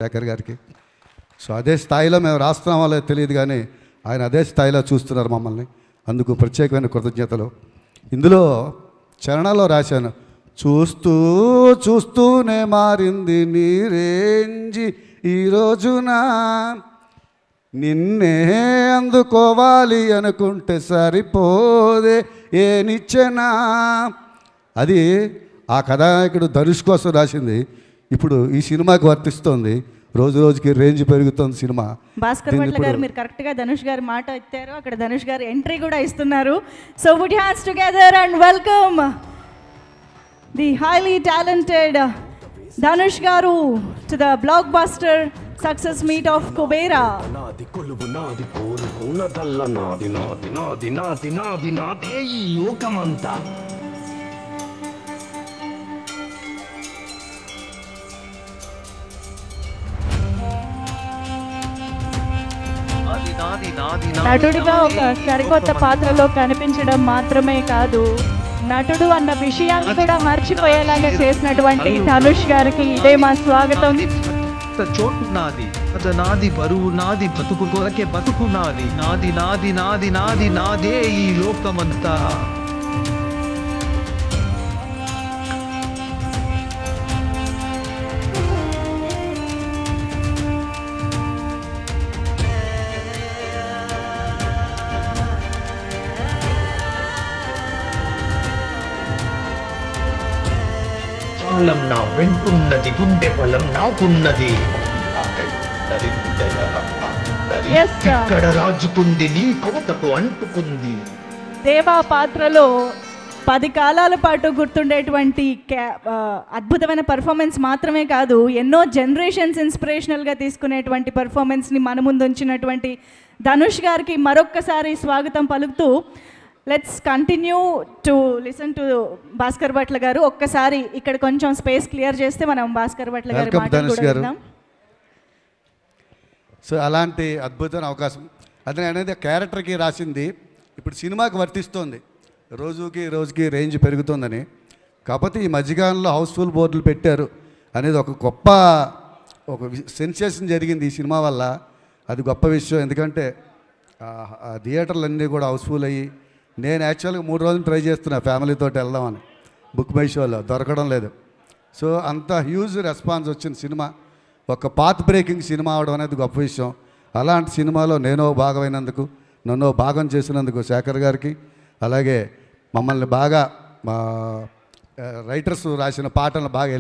శేఖర్ గారికి. సో అదే స్థాయిలో మేము రాస్తున్నామో లేదో తెలియదు, కానీ ఆయన అదే స్థాయిలో చూస్తున్నారు మమ్మల్ని. అందుకు ప్రత్యేకమైన కృతజ్ఞతలు. ఇందులో చరణాల్లో రాశాను, చూస్తూ చూస్తూనే మారింది నీ రేంజి ఈ రోజున, నిన్నే అందుకోవాలి అనుకుంటే సరిపోదే ఏ నిచ్చెనా. అది ఆ కథానాయకుడు ధనుష్ కోసం రాసింది. ఇప్పుడు ఈ సినిమాకి వర్తిస్తుంది. రోజు రోజుకి రేంజ్ పెరుగుతుంది సినిమా. భాస్కర్ భట్ల గారు మీరు కరెక్ట్గా ధనుష్ గారి మాట ఇచ్చారు. అక్కడ ధనుష్ గారు ఎంట్రీ కూడా ఇస్తున్నారు. So put your hands together and welcome the highly talented Dhanush గారు to the blockbuster success meet of Kubera. నటుడిగా ఒక సరికొత్త పాత్రలో కనిపించడం మాత్రమే కాదు, నటుడు అన్న విషయాన్ని కూడా మర్చిపోయేలాగా చేసినటువంటి ధనుష్ గారికి ఇదే మా స్వాగతం. చోటు నాది, అది నాది, బరువు నాది, బతుకు కొరకే బతుకు నాది, నాది నాది నాది నాది నాదే ఈ లోకమంతా. కాలం నా వెంటున్నది, గుండె బలం నాకున్నది, ఇక్కడ రాజుకుంది నీ కోటకు అంటుకుంది. దేవా పాత్రలో 10 కాలాల పాటు గుర్తుండేటువంటి అద్భుతమైన పర్ఫార్మెన్స్ మాత్రమే కాదు, ఎన్నో జనరేషన్స్ ఇన్స్పిరేషనల్గా తీసుకునేటువంటి పర్ఫార్మెన్స్ని మన ముందు ఉంచినటువంటి ధనుష్ గారికి మరొక్కసారి స్వాగతం పలుకుతూ let's continue to listen to Bhaskar Bhatla గారు. ఒక్కసారి ఇక్కడ కొంచెం స్పేస్ క్లియర్ చేస్తే మనం భాస్కర్ భట్ల గారి మాటలు కూడా విందాం. సో అలాంటి అద్భుతమైన అవకాశం అది అనేది క్యారెక్టర్కి రాసింది. ఇప్పుడు సినిమాకి వర్తిస్తోంది. రోజుకి రేంజ్ పెరుగుతుందని. కాకపోతే ఈ మధ్యకాలంలో హౌస్ఫుల్ బోర్డులు పెట్టారు అనేది ఒక గొప్ప సెన్సేషన్ జరిగింది ఈ సినిమా వల్ల. అది గొప్ప విషయం. ఎందుకంటే థియేటర్లు అన్నీ కూడా హౌస్ఫుల్ అయ్యి, నేను యాక్చువల్గా 3 రోజులు ట్రై చేస్తున్నా ఫ్యామిలీతో వెళ్దామని, బుక్ మై షోలో దొరకడం లేదు. సో అంత హ్యూజ్ రెస్పాన్స్ వచ్చిన సినిమా, ఒక పాత్ బ్రేకింగ్ సినిమా అవడం అనేది గొప్ప విషయం. అలాంటి సినిమాలో నేనో భాగమైనందుకు, నన్ను భాగం చేసినందుకు శేఖర్ గారికి, అలాగే మమ్మల్ని బాగా రైటర్స్ రాసిన పాటలను బాగా